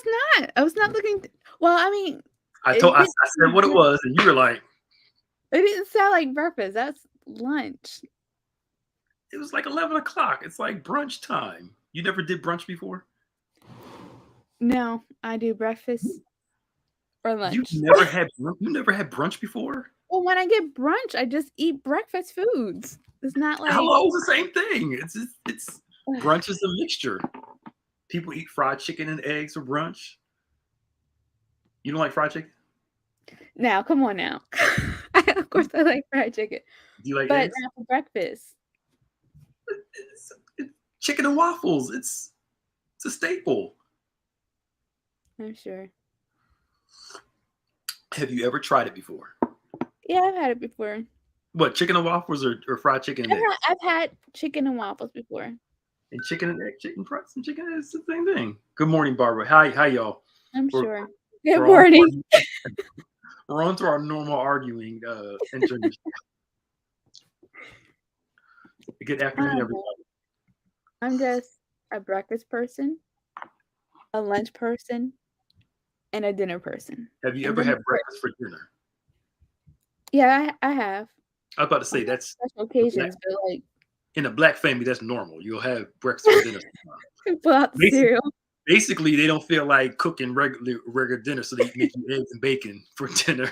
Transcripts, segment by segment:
was not. I was not looking. Well, I mean, I it told I didn't. said what it was, and you were like, It didn't sound like breakfast. That's lunch. it was like 11 o'clock. It's like brunch time. You never did brunch before? No, I do breakfast or You lunch. never had you never had brunch before? Well, when I get brunch, I just eat breakfast foods. It's not like Hello, it's the same thing. It's brunch is a mixture. People eat fried chicken and eggs for brunch. You don't like fried chicken? now. Come on now. Of course, I like fried chicken, Do you like but eggs? not for breakfast. It's chicken and waffles. It's a staple. I'm sure. Have you ever tried it before? Yeah, I've had it before. What, chicken and waffles or fried chicken and eggs? I've had chicken and waffles before. And chicken and egg, chicken fries and chicken is the same thing. Good morning, Barbara. Hi, y'all. I'm We're, sure. Good we're on to morning. we're on to our normal arguing intermission. Good afternoon, Um, everybody. I'm just a breakfast person, a lunch person, and a dinner person. Have you And ever then, had breakfast for dinner? yeah, I have I was about to on say that's special the black occasions, but like in a black family. That's normal. You'll have breakfast for dinner. pull out the Basically, cereal. basically, they don't feel like cooking regular dinner, so they make you eggs and bacon for dinner.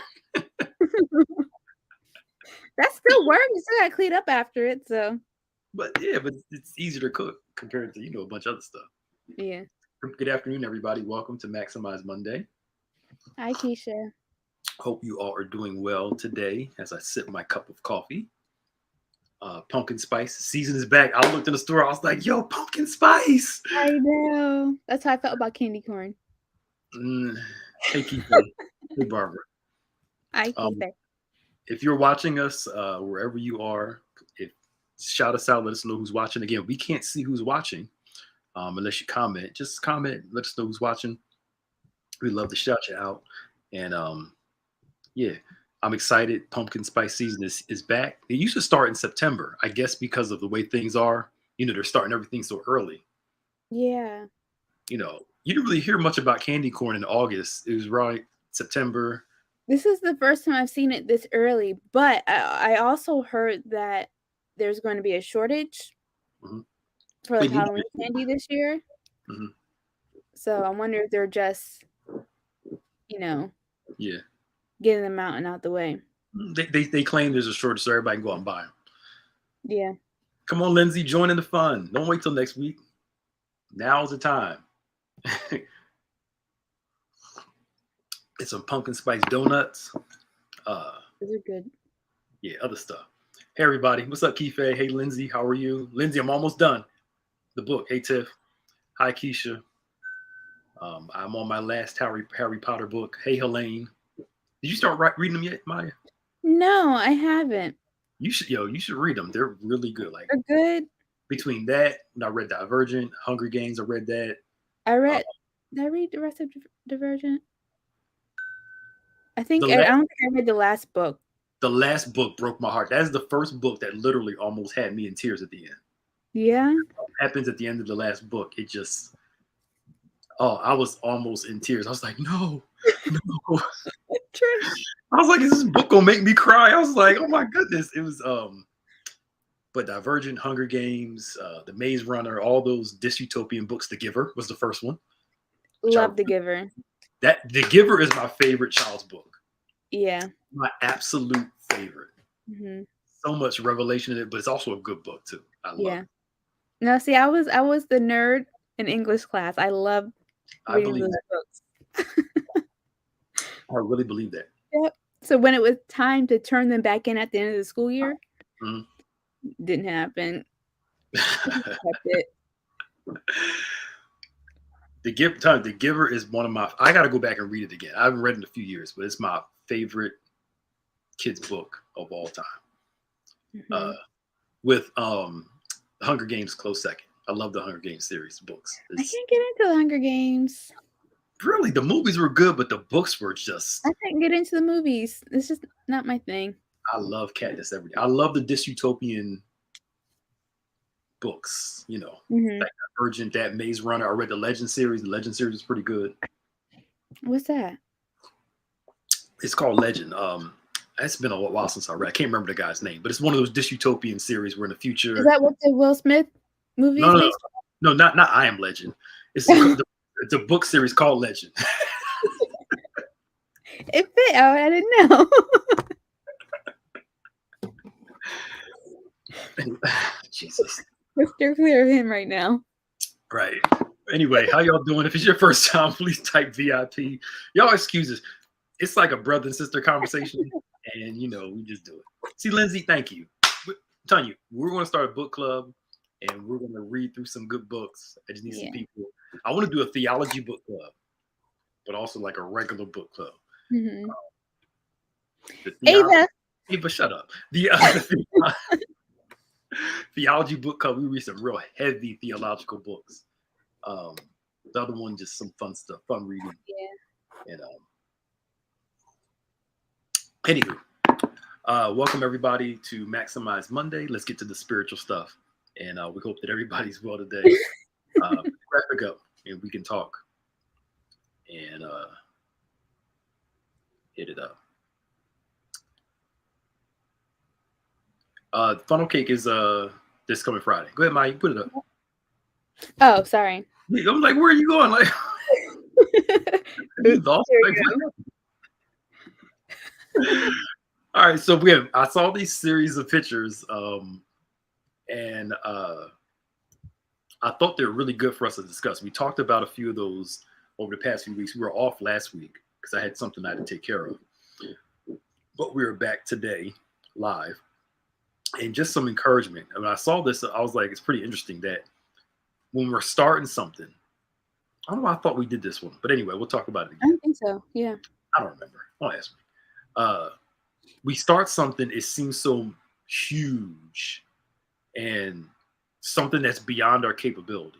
That still works. You still gotta clean up after it. So But yeah, but it's easier to cook compared to a bunch of other stuff. yeah. Good afternoon, everybody. Welcome to Maximize Monday. Hi, Keisha. Hope you all are doing well today as I sip my cup of coffee. Pumpkin spice season is back. I looked in the store. I was like, "Yo, pumpkin spice!" I know. That's how I felt about candy corn. Mm, hey, Keisha. Hey, Barbara. Hi, Um, Keisha. if you're watching us wherever you are, if shout us out. Let us know who's watching. Again, we can't see who's watching unless you comment. Just comment. Let us know who's watching. We'd love to shout you out. And yeah, I'm excited. Pumpkin spice season is back. It used to start in September, I guess, because of the way things are. They're starting everything so early. Yeah. You didn't really hear much about candy corn in August. It was right September. This is the first time I've seen it this early, but I also heard that there's going to be a shortage Mhm. for like Wait, Halloween candy this year. mhm. So I wonder if they're just, you know, Yeah, getting them out and out the way. they claim there's a shortage, so everybody can go out and buy them. Yeah. Come on, Lindsay, join in the fun. Don't wait till next week. Now's the time. It's some pumpkin spice donuts. Uh, Those are good. yeah, other stuff. Hey, everybody. What's up, Keefe? Hey, Lindsay. How are you? Lindsay, I'm almost done. The book. Hey, Tiff. Hi, Keisha. I'm on my last Harry Potter book. Hey, Helene. Did you start reading them yet, Maya? No, I haven't. You should read them. They're really good. Like They're good. between that, when I read Divergent, Hunger Games, I read that. I Uh, read. Did I read the rest of Divergent? the I last don't think I read the last book. the last book broke my heart. That's the first book that literally almost had me in tears at the end. Yeah. What happens at the end of the last book? It just I was almost in tears. I was like, no, no. Trish. I was like, is this book gonna make me cry? I was like, oh my goodness. It was but Divergent, Hunger Games, The Maze Runner, all those dystopian books. The Giver was the first one, which Love The Giver. The Giver is my favorite child's book. Yeah. My absolute favorite. Hmm. So much revelation in it, but it's also a good book too. I love Yeah. it. No, see, I was the nerd in English class. I loved I reading believe those that. books. I really believe that. Yep. So when it was time to turn them back in at the end of the school year, Mhm. didn't happen. Kept it. The Giver is one of my. I got to go back and read it again. I haven't read it in a few years, but it's my favorite kids book of all time. Uh, Mhm. with Hunger Games close second. I love the Hunger Games series books. I It's can't get into the Hunger Games. really the movies were good, but the books were just. I can't get into the movies. It's just not my thing. I love Katniss Everdeen. I love the dystopian books. Mhm. Like Divergent, that Maze Runner. I read the Legend series. The Legend series is pretty good. What's that? It's called Legend. It's been a while since I read. I can't remember the guy's name, but it's one of those dystopian series where in the Is future. that what the Will Smith movie No, is no, no, based no, not I Am Legend. It's it's a book series called Legend. on? It fit out. I didn't know. Jesus. We're steer clear of him right now. Right. Anyway, how y'all doing? If it's your first time, please type VIP. Y'all excuses. It's like a brother and sister conversation, and we just do it. See, Lindsay, thank you. I'm telling you, we're going to start a book club, and we're going to read through some good books. I just need some people. I want to do a theology book club, but also like a regular book club. Mm-hmm. Ava, shut up. The theology book club, we read some real heavy theological books. The other one, just some fun stuff, fun reading. Yeah. And anywho, welcome everybody to Maximize Monday. Let's get to the spiritual stuff, and we hope that everybody's well today. Wrap it up, and we can talk and hit it up. Funnel cake is this coming Friday. Go ahead, Maya, put it up. Oh, sorry. I'm like, where are you going? Like, all right, so I saw these series of pictures, and I thought they're really good for us to discuss. We talked about a few of those over the past few weeks. We were off last week because I had something I had to take care of, but we were back today live, and just some encouragement. And when I saw this, I was like, it's pretty interesting that when we're starting something, I don't know, I thought we did this one, but anyway, we'll talk about it again. I don't think so. Yeah. I don't remember. Don't ask me. We start something, it seems so huge and something that's beyond our capability.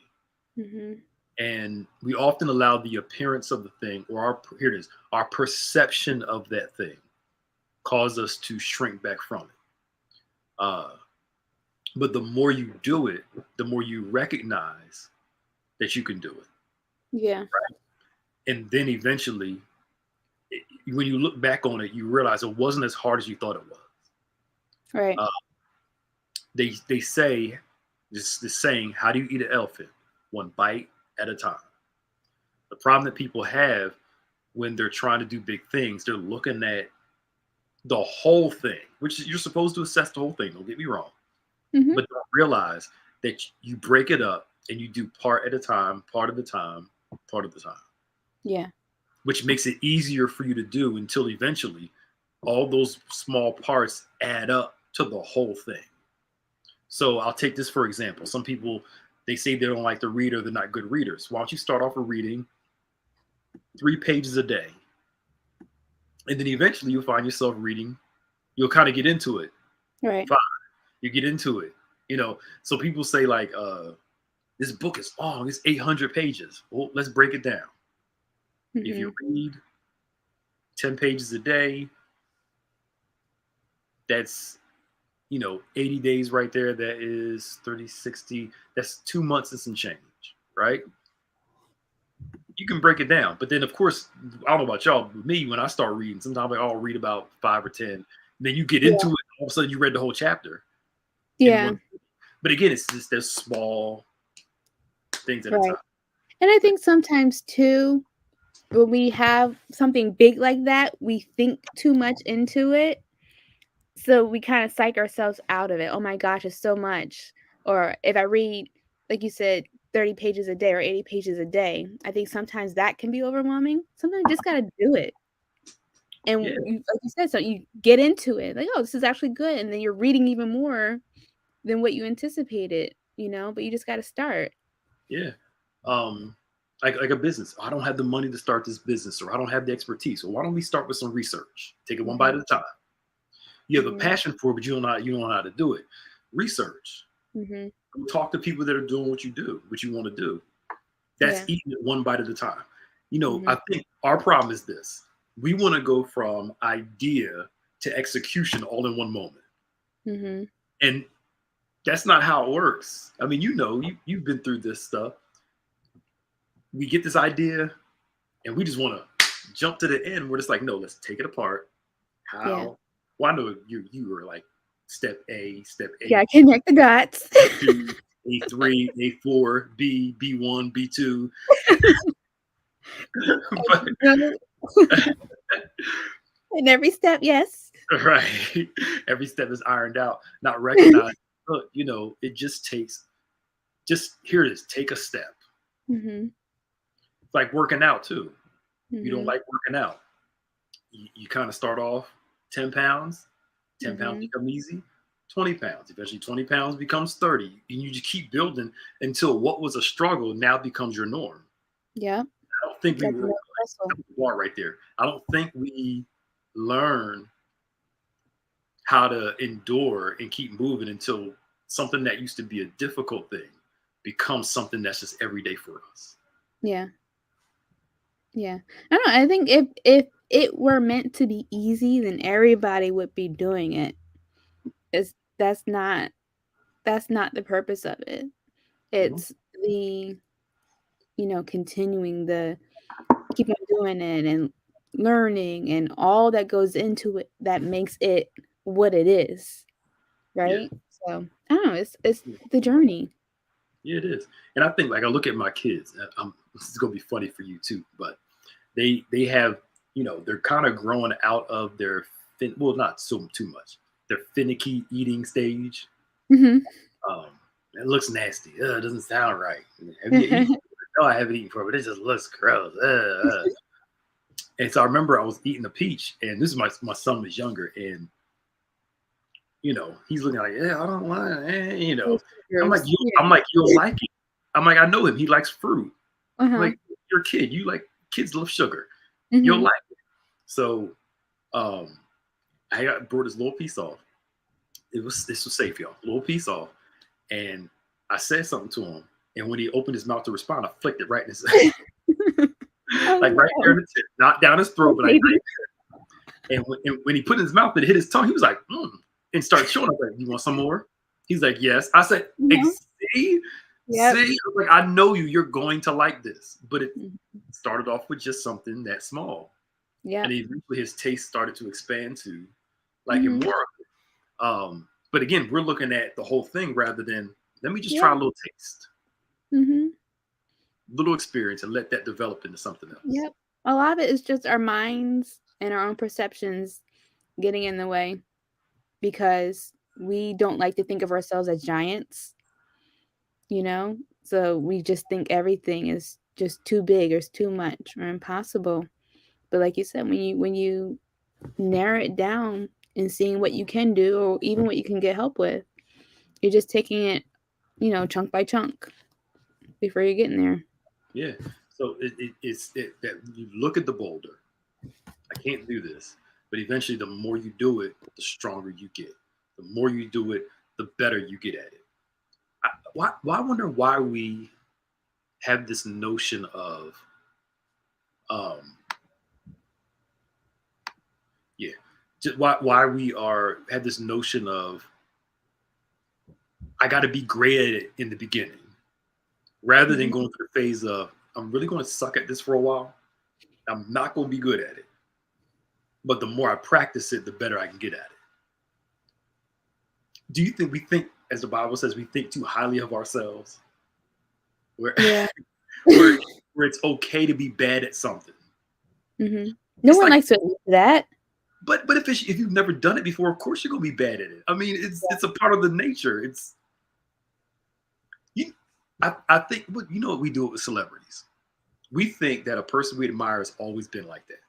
Mm-hmm. And we often allow the appearance of the thing, or our perception of that thing cause us to shrink back from it. But the more you do it, the more you recognize that you can do it. Yeah. Right? And then eventually, when you look back on it, you realize it wasn't as hard as you thought it was. Right. They say, this saying, how do you eat an elephant? One bite at a time. The problem that people have when they're trying to do big things, they're looking at the whole thing, which you're supposed to assess the whole thing. Don't get me wrong. Mm-hmm. But don't realize that you break it up and you do part at a time, part of the time, part of the time. Yeah. Which makes it easier for you to do until eventually all those small parts add up to the whole thing. So I'll take this for example. Some people, they say they don't like to read or they're not good readers. Why don't you start off with reading 3 pages a day? And then eventually you'll find yourself reading. You'll kind of get into it. Right. 5. You get into it. So people say like, this book is long. It's 800 pages. Well, let's break it down. Mm-hmm. If you read 10 pages a day, that's 80 days right there. That is 30, 60. That's 2 months and some change, right? You can break it down. But then, of course, I don't know about y'all, but me, when I start reading, sometimes I'll read about 5 or 10. Then you get into it, all of a sudden you read the whole chapter. Yeah. But again, it's just those small things at a time. And I think sometimes, too, when we have something big like that, we think too much into it. So we kind of psych ourselves out of it. Oh my gosh, it's so much. Or if I read, like you said, 30 pages a day or 80 pages a day, I think sometimes that can be overwhelming. Sometimes you just got to do it. And like you said, so you get into it. Like, oh, this is actually good. And then you're reading even more than what you anticipated, but you just got to start. Yeah. Like a business. I don't have the money to start this business, or I don't have the expertise. Well, why don't we start with some research? Take it one bite at a time. You have a passion for it, but you don't know how to do it. Research. Mm-hmm. Go talk to people that are doing what you want to do. That's eating it one bite at a time. I think our problem is this. We want to go from idea to execution all in one moment. Mm-hmm. And that's not how it works. I mean, you've been through this stuff. We get this idea and we just want to jump to the end where it's like, no, let's take it apart. Yeah. How? Well, I know you were like step A, step Yeah, A, connect the dots. two, A3, A4, B, B1, B2. But No. In every step, yes. right, every step is ironed out, not recognized. Look, it just takes. Just here it is. Take a step. Mhm. It's like working out too. You don't Mhm. like working out. You kind of start off 10 pounds. 10 pounds Mhm. become easy. 20 pounds. Eventually, 20 pounds becomes 30. And you just keep building until what was a struggle now becomes your norm. Yeah. I don't think we Like were no muscle. right there. I don't think we learn how to endure and keep moving until something that used to be a difficult thing becomes something that's just everyday for us. Yeah. Yeah. I don't know, I think if it were meant to be easy, then everybody would be doing it. It's that's not the purpose of it. Mhm. It's the, continuing the keep on doing it and learning and all that goes into it that makes it what it is, Yeah. right? So, I don't know, it's the journey. Yeah, it is. And I think like I look at my kids. This is gonna be funny for you too, but they have they're kind of growing out of their well, not so too much, their finicky eating stage. Mhm. Um, it looks nasty. It doesn't sound right. Have you eaten? No, I haven't eaten before, but it just looks gross. And so I remember I was eating a peach, and this is my son was younger, and he's looking like, yeah, I don't want it. It's I'm like, gross. Yeah. I'm like, you'll like it. I'm like, I know him. He likes fruit. I'm Uh-huh. like, you're a kid. You like kids love sugar. You'll Mhm. like it. So um, brought this little piece off. This was safe, y'all. Little piece off, and I said something to him. And when he opened his mouth to respond, I flicked it right in his Oh, like right there no. in the tip, not down his throat, Oh, but like baby. right. And when he put it in his mouth, it hit his tongue. He was like, and started showing up. Like, you want some more? He's like, yes. I said, hey, Uh-huh. see, Yep. I was like, I know you. You're going to like this. But it Mhm. started off with just something that small, and Yep. eventually his taste started to expand to liking Mhm. more of it. But again, we're looking at the whole thing rather than let me just try a Yeah. little taste, Mhm. little experience, and let that develop into something else. Yep. A lot of it is just our minds and our own perceptions getting in the way because we don't like to think of ourselves as giants, you know? So we just think everything is just too big or it's too much or impossible. But like you said, when you narrow it down and seeing what you can do or even what you can get help with, you're just taking it, chunk by chunk before you're getting there. Yeah. So it's that you look at the boulder. I can't do this. But eventually, the more you do it, the stronger you get. The more you do it, the better you get at it. I wonder why we have this notion of, um, yeah, just why we have this notion of I got to be great at it in the beginning, rather than Mhm. going through the phase of I'm really going to suck at this for a while. I'm not going to be good at it, but the more I practice it, the better I can get at it. Do you think we think, as the Bible says, we think too highly of ourselves? Where Yeah. where where it's okay to be bad at something. Mhm. No It's one like, likes to admit to that. but if you've never done it before, of course you're gonna be bad at it. I mean, Yeah. it's a part of the nature. It's you. I think what we do it with celebrities. We think that a person we admire has always been like that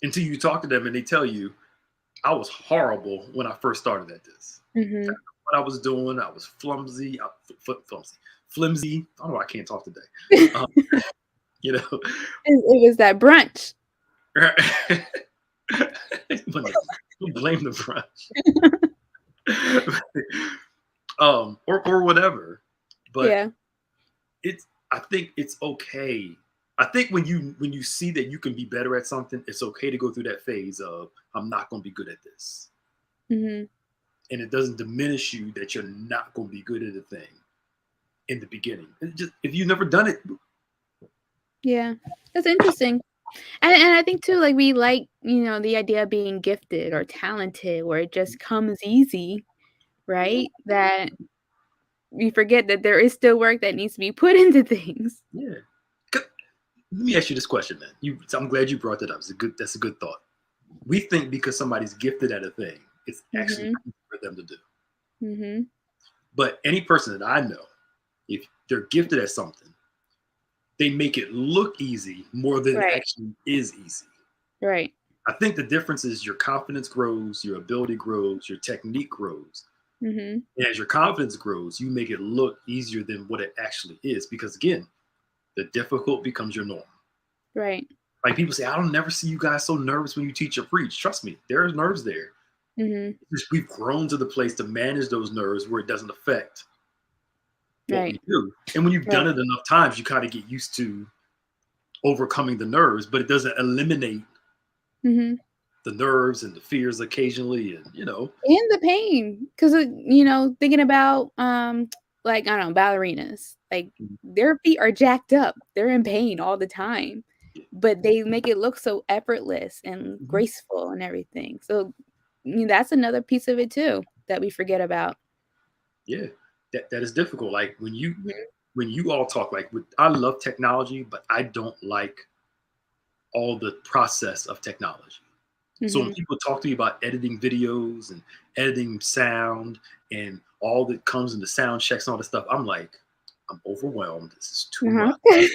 until you talk to them and they tell you, "I was horrible when I first started at this. Mhm. What I was doing, I was flimsy, flimsy. I don't know. I can't talk today. Um, you know, It was that brunch. but no, don't blame the brunch. Or whatever. But Yeah. I think it's okay. I think when you see that you can be better at something, it's okay to go through that phase of I'm not going to be good at this, Mhm. and it doesn't diminish you that you're not going to be good at a thing in the beginning. It's just if you've never done it, Yeah. That's interesting. And I think too, like, we like, the idea of being gifted or talented where it just comes easy, right? That we forget that there is still work that needs to be put into things. Yeah. Let me ask you this question, then. I'm glad you brought that up. That's a good thought. We think because somebody's gifted at a thing, it's actually Mhm, easy for them to do. mhm. But any person that I know, if they're gifted at something, they make it look easy more than it Right, actually is easy. right. I think the difference is your confidence grows, your ability grows, your technique grows. Mhm. And as your confidence grows, you make it look easier than what it actually is. Because again, the difficult becomes your norm. Right. Like people say, I don't never see you guys so nervous when you teach or preach. Trust me, there's nerves there. Mhm. We've grown to the place to manage those nerves where it doesn't affect what Right, we do. And when you've done right. it enough times, you kind of get used to overcoming the nerves, but it doesn't eliminate Mhm. the nerves and the fears occasionally. And, And the pain, 'cause, thinking about, like, I don't know, ballerinas, like, their feet are jacked up, they're in pain all the time, but they make it look so effortless and Mhm. graceful and everything, so, that's another piece of it too that we forget about. Yeah, that is difficult. Like Mhm, when you all talk, like I love technology, but I don't like all the process of technology. So when mhm. people talk to me about editing videos and editing sound and all that comes into sound checks and all this stuff, I'm like, I'm overwhelmed. This is too Uh-huh. much.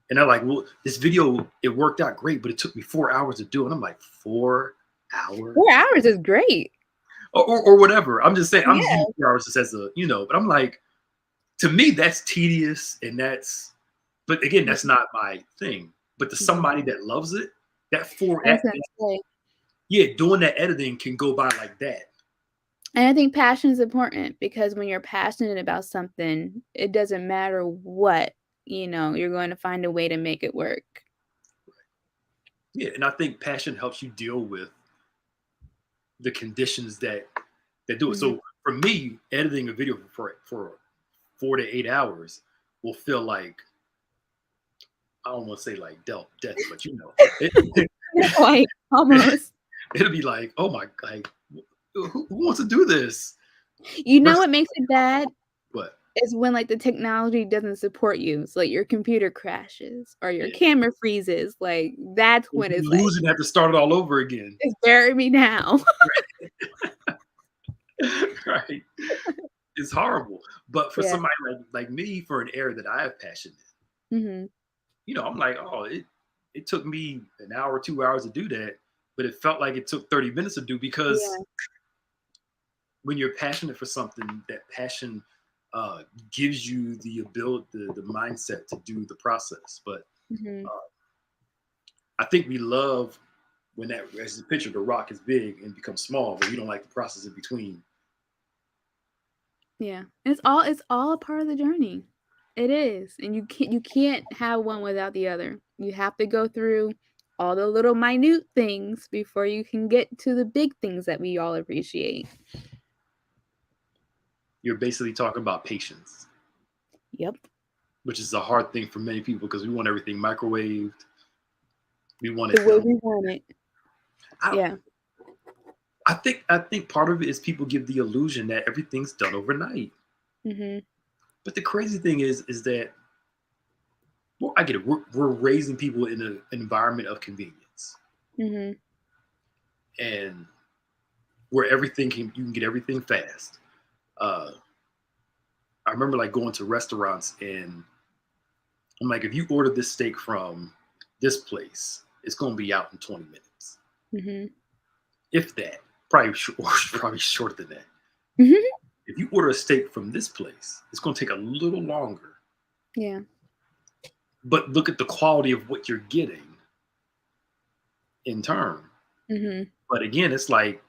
And they're like, well, this video, it worked out great, but it took me 4 hours to do it. And I'm like, 4 hours? 4 hours is great. Or whatever. I'm just saying, I'm just using Yeah. 4 hours just as but I'm like, to me, that's tedious and but again, that's Mhm, not my thing. But to mhm. somebody that loves it, that four, I was gonna say, yeah, doing that editing can go by like that. and I think passion is important because when you're passionate about something, it doesn't matter what, you're going to find a way to make it work. Yeah, and I think passion helps you deal with the conditions that do it. Mhm. So for me, editing a video for 4 to 8 hours will feel like, I don't want to say like death, but it, Not quite, almost. it'll be like, oh my, like who wants to do this? You know Versus, what makes it bad? but Is when, like, the technology doesn't support you, so, like, your computer crashes or your yeah, camera freezes, like, that's when you it's like, lose and have to start it all over again. "Just bury me now." Right? It's horrible. But for Yeah. somebody like me, for an area that I have passion Mhm. in, I'm like, oh, it took me an hour, 2 hours to do that, but it felt like it took 30 minutes to do because Yeah. when you're passionate for something, that passion gives you the ability, the mindset to do the process. But Mhm. uh, I think we love when that, as the picture, the rock is big and becomes small, but we don't like the process in between. Yeah. It's all a part of the journey. It is, and you can't have one without the other. You have to go through all the little minute things before you can get to the big things that we all appreciate. You're basically talking about patience, Yep. which is a hard thing for many people because we want everything microwaved. We want The it way done. we want it. I, Yeah. I think part of it is people give the illusion that everything's done overnight. Mhm. But the crazy thing is that, well, I get it. We're raising people in an environment of convenience, Mhm. and where you can get everything fast. Uh, I remember like going to restaurants, and I'm like, if you order this steak from this place, it's going to be out in 20 minutes, Mhm. if that. Probably or probably shorter than that. Mhm. If you order a steak from this place, it's going to take a little longer. Yeah. But look at the quality of what you're getting in turn. Mhm. But again, it's like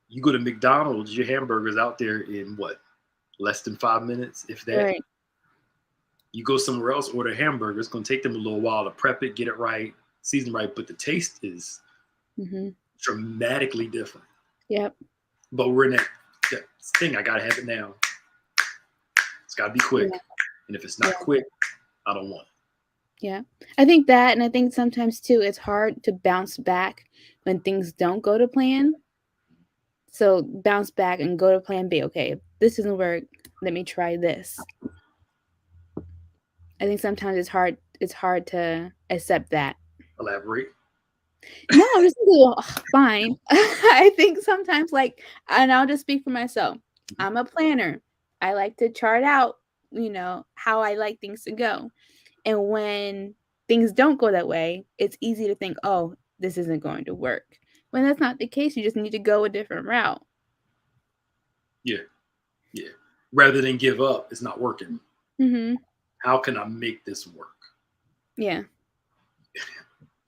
you go to McDonald's, your hamburger's out there in what, less than 5 minutes, if that. Right. You go somewhere else, order a hamburger, it's going to take them a little while to prep it, get it right, season right, but the taste is Mhm. dramatically different. Yep. But we're in that thing. I gotta have it now. It's gotta be quick, Yeah. and if it's Yeah. not quick, I don't want it. Yeah. I think that, and I think sometimes too, it's hard to bounce back when things don't go to plan. So bounce back and go to plan B. Okay, if this doesn't work, let me try this. I think sometimes it's hard to accept that. Elaborate. No, I'm just thinking, fine. I think sometimes, like, and I'll just speak for myself. I'm a planner. I like to chart out, how I like things to go. And when things don't go that way, it's easy to think, oh, this isn't going to work. When that's not the case, you just need to go a different route. Yeah, yeah. Rather than give up, it's not working. Mm-hmm. How can I make this work? Yeah.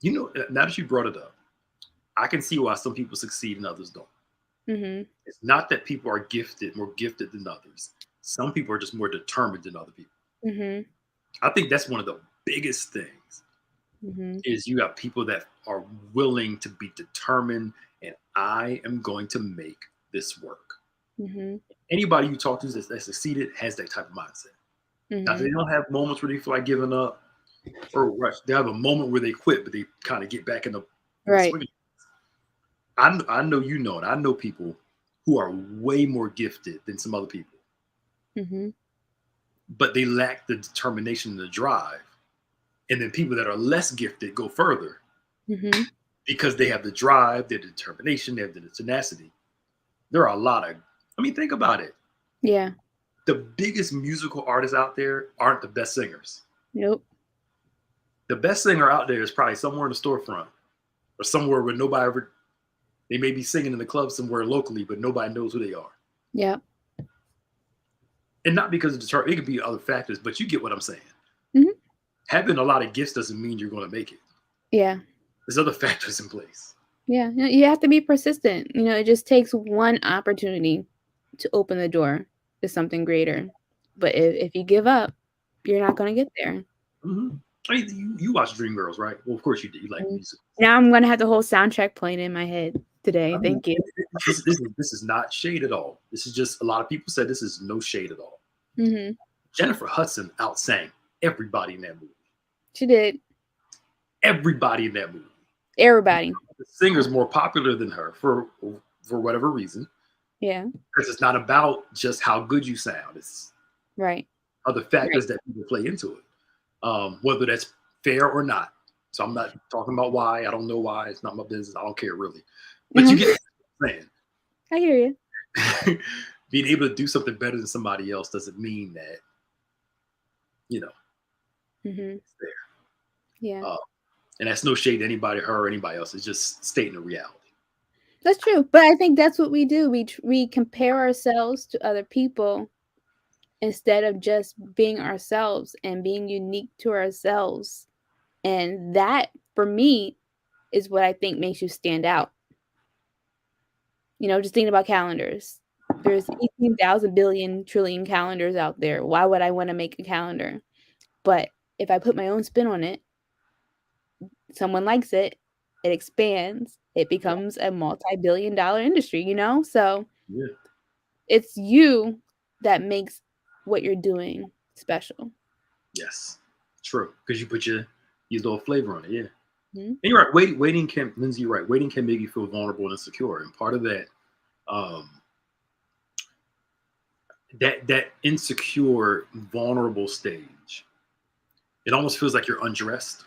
You know, now that you brought it up, I can see why some people succeed and others don't. Mm-hmm. It's not that people are gifted, more gifted than others. Some people are just more determined than other people. Mm-hmm. I think that's one of the biggest things Mm-hmm. is you have people that are willing to be determined and I am going to make this work. Mm-hmm. Anybody you talk to that succeeded has that type of mindset. Now Mm-hmm. they don't have moments where they feel like giving up or rush. They have a moment where they quit, but they kind of get back in the Right. swing. I know you know it. I know people who are way more gifted than some other people, Mm-hmm. but they lack the determination and the drive. And then people that are less gifted go further Mm-hmm. because they have the drive, their determination, they have the tenacity. There are a lot of, I mean, think about it. Yeah. The biggest musical artists out there aren't the best singers. Nope. The best singer out there is probably somewhere in the storefront or somewhere where nobody ever, they may be singing in the club somewhere locally, but nobody knows who they are. Yeah. And not because of the chart, it could be other factors, but you get what I'm saying. Mm-hmm. Having a lot of gifts doesn't mean you're going to make it. Yeah. There's other factors in place. Yeah. You have to be persistent. It just takes one opportunity to open the door to something greater. But if you give up, you're not going to get there. Mm-hmm. I mean, you watch Dreamgirls, right? Well, of course you do. You like Mm. music. Now I'm going to have the whole soundtrack playing in my head today. I mean, Thank you. this is not shade at all. This is just a lot of people said this is no shade at all. Mm-hmm. Jennifer Hudson outsang everybody in that movie. She did. Everybody in that movie. Everybody. The singer's more popular than her for whatever reason. Yeah. Because it's not about just how good you sound. It's Right. other factors that people play into it, whether that's fair or not. So I'm not talking about why. I don't know why. It's not my business. I don't care really. But you get what I'm saying. I hear you. Being able to do something better than somebody else doesn't mean that, Mm-hmm. it's there. Yeah. And that's no shade to anybody, her or anybody else. It's just stating the reality. That's true. But I think that's what we do. We compare ourselves to other people instead of just being ourselves and being unique to ourselves. And that, for me, is what I think makes you stand out. Just thinking about calendars. There's 18,000 billion trillion calendars out there. Why would I want to make a calendar? But if I put my own spin on it, someone likes it, it expands, it becomes a multi-billion-dollar industry, So Yeah. it's you that makes what you're doing special. Yes. True. Because you put your little flavor on it. Yeah. Mhm. And you're right. Waiting can, Lindsay, you're right. Waiting can make you feel vulnerable and insecure. And part of that, that insecure, vulnerable stage, it almost feels like you're undressed,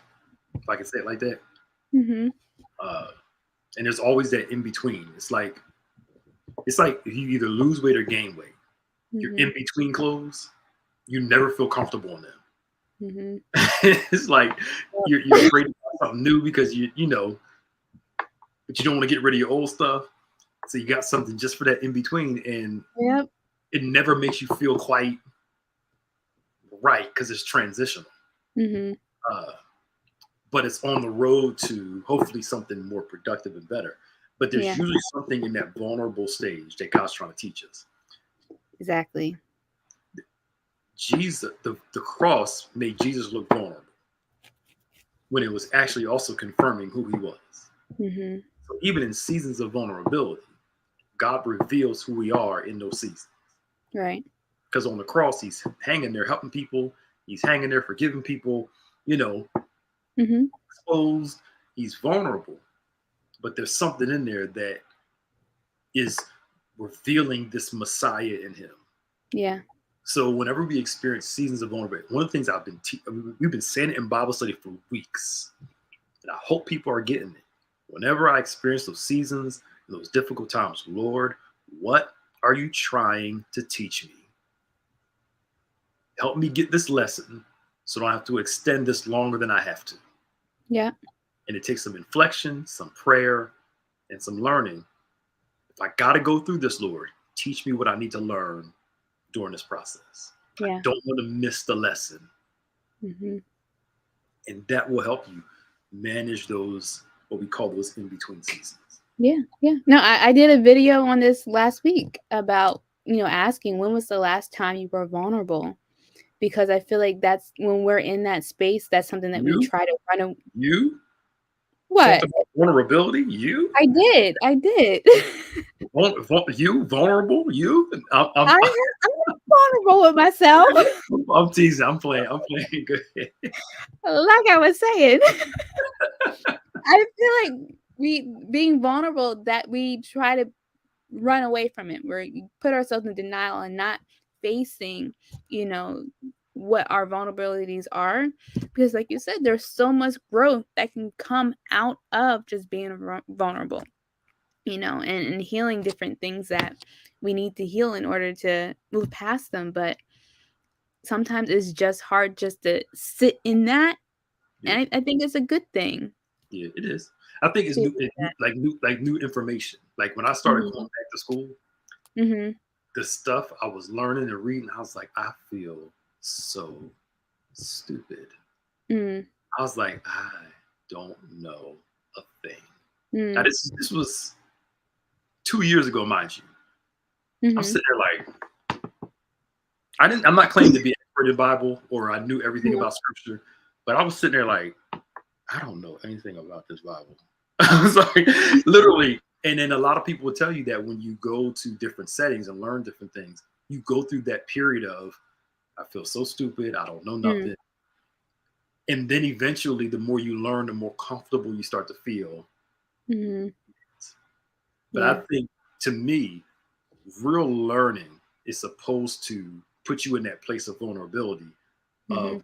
if I can say it like that. Mhm. And there's always that in between. It's like if you either lose weight or gain weight. You're in Mhm. between clothes. You never feel comfortable in them. Mhm. It's like you're afraid of something new because but you don't want to get rid of your old stuff. So you got something just for that in between, and Yep. it never makes you feel quite right because it's transitional. Mhm. Uh, but it's on the road to hopefully something more productive and better. But there's Yeah, usually something in that vulnerable stage that God's trying to teach us. exactly. Jesus, the cross made Jesus look vulnerable when it was actually also confirming who he was. Mhm. So even in seasons of vulnerability, God reveals who we are in those seasons. Right. Because on the cross, he's hanging there helping people. He's hanging there forgiving people. you know, Mm-hmm. exposed. He's vulnerable, but there's something in there that is revealing this Messiah in him. Yeah. So whenever we experience seasons of vulnerability, one of the things we've been saying it in Bible study for weeks, and I hope people are getting it. Whenever I experience those seasons, those difficult times, Lord, what are you trying to teach me? Help me get this lesson so I don't have to extend this longer than I have to. Yeah. And it takes some inflection, some prayer, and some learning. If I got to go through this, Lord, teach me what I need to learn during this process. Yeah. I don't want to miss the lesson. Mm-hmm. And that will help you manage those, what we call those in between seasons. Yeah. Yeah. No, I did a video on this last week about, asking when was the last time you were vulnerable? Because I feel like that's when we're in that space, that's something that we You, try to run. you What? talked about vulnerability. You, I did. I did. you vulnerable. You, I'm vulnerable with myself. I'm teasing. I'm playing. I'm playing good. Like I was saying, I feel like we being vulnerable, that we try to run away from it, where you put ourselves in denial and not facing, what our vulnerabilities are, because like you said, there's so much growth that can come out of just being vulnerable, and healing different things that we need to heal in order to move past them. But sometimes it's just hard just to sit in that. Yeah. And I think it's a good thing. Yeah, it is. I think it's new information. Like when I started going back to school, Mm-hmm. the stuff I was learning and reading, I was like, I feel so stupid. Mm-hmm. I was like, I don't know a thing. Now Mm-hmm. this was 2 years ago, mind you. I'm Mm-hmm. sitting there like, I'm not claiming to be an expert in Bible or I knew everything about scripture, but I was sitting there like, I don't know anything about this Bible. I was like, literally. And then a lot of people will tell you that when you go to different settings and learn different things, you go through that period of, I feel so stupid. I don't know nothing. And then eventually, the more you learn, the more comfortable you start to feel. Mm-hmm. But I think, to me, real learning is supposed to put you in that place of vulnerability, of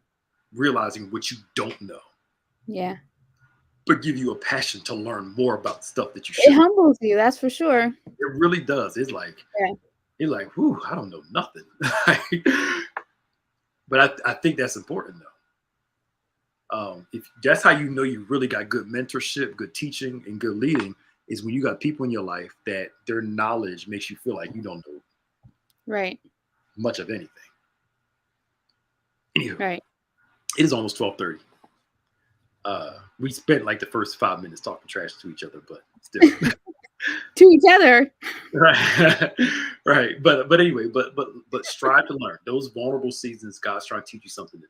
realizing what you don't know. Yeah. But give you a passion to learn more about stuff that you It should. humbles you, that's for sure. It really does. It's like, you're like, whew, I don't know nothing. But I think that's important though. If that's how you know you really got good mentorship, good teaching, and good leading, is when you got people in your life that their knowledge makes you feel like you don't know much of anything. Anywho, it is almost 12:30. We spent like the first 5 minutes talking trash to each other, but still. To each other. Right. But anyway, but strive to learn. Those vulnerable seasons, God's trying to teach you something in there.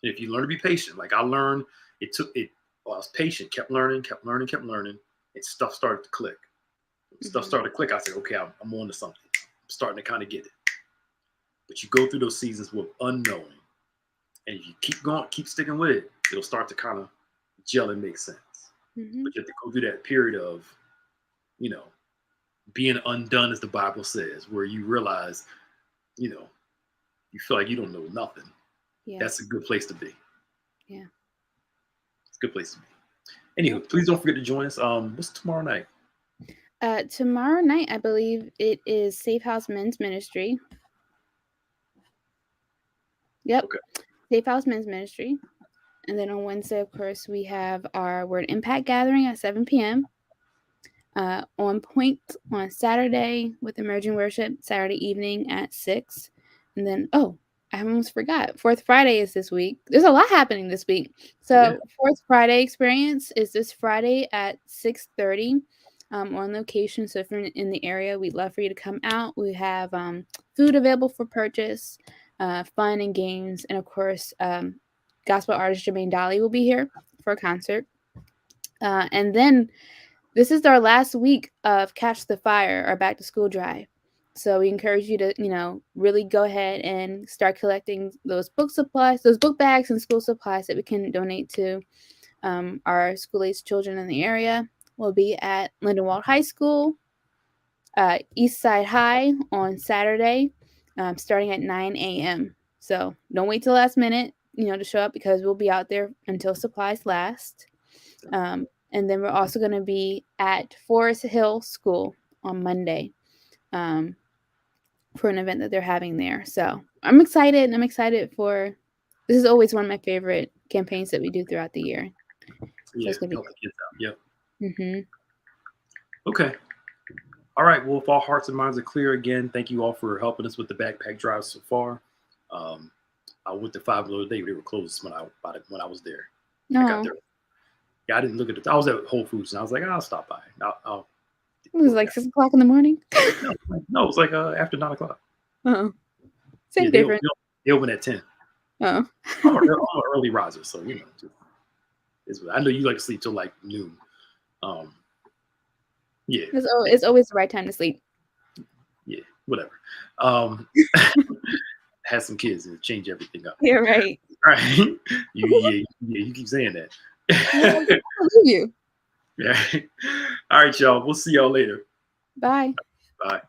And if you learn to be patient, like I learned, I was patient, kept learning, and stuff started to click. Stuff started to click. I said, okay, I'm on to something. I'm starting to kind of get it. But you go through those seasons with unknowing. And if you keep going, keep sticking with it, it'll start to kind of gel and make sense. But you have to go through that period of, being undone, as the Bible says, where you realize, you feel like you don't know nothing. Yeah. That's a good place to be. Yeah. It's a good place to be. Anywho, please don't forget to join us. What's tomorrow night? Tomorrow night, I believe it is Safe House Men's Ministry. Yep. Okay. Safe House Men's Ministry. And then on Wednesday, of course, we have our Word Impact Gathering at 7 p.m. On Point on Saturday with Emerging Worship, Saturday evening at 6. And then, I almost forgot. Fourth Friday is this week. There's a lot happening this week. So Fourth Friday experience is this Friday at 6:30 on location. So if you're in the area, we'd love for you to come out. We have food available for purchase, fun and games. And of course, gospel artist Jermaine Dolly will be here for a concert. And then this is our last week of Catch the Fire, our back to school drive. So we encourage you to, really go ahead and start collecting those book supplies, those book bags and school supplies that we can donate to our school-age children in the area. We'll be at Lindenwold High School, East Side High on Saturday, starting at 9 a.m. So don't wait till last minute, to show up, because we'll be out there until supplies last. And then we're also going to be at Forest Hill School on Monday for an event that they're having there. So I'm excited. I'm excited for, this is always one of my favorite campaigns that we do throughout the year. Yeah, it's gonna be help the kids out. Yep. Mm-hmm. Okay. All right. Well, if all hearts and minds are clear, again, thank you all for helping us with the backpack drive so far. I went to Five Below today. They were closed when I was there. No. I got there. Yeah, I didn't look at it. I was at Whole Foods and I was like, I'll stop by. It was like 6 o'clock in the morning. No, it was like after 9 o'clock. Oh, same Yeah, difference. They open at 10. Oh, I'm an early riser, so I know you like to sleep till like noon. Yeah, it's always the right time to sleep. Yeah, whatever. Have some kids and change everything up. Yeah, right. Right. You keep saying that. I believe you. Yeah. All right, y'all. We'll see y'all later. Bye. Bye.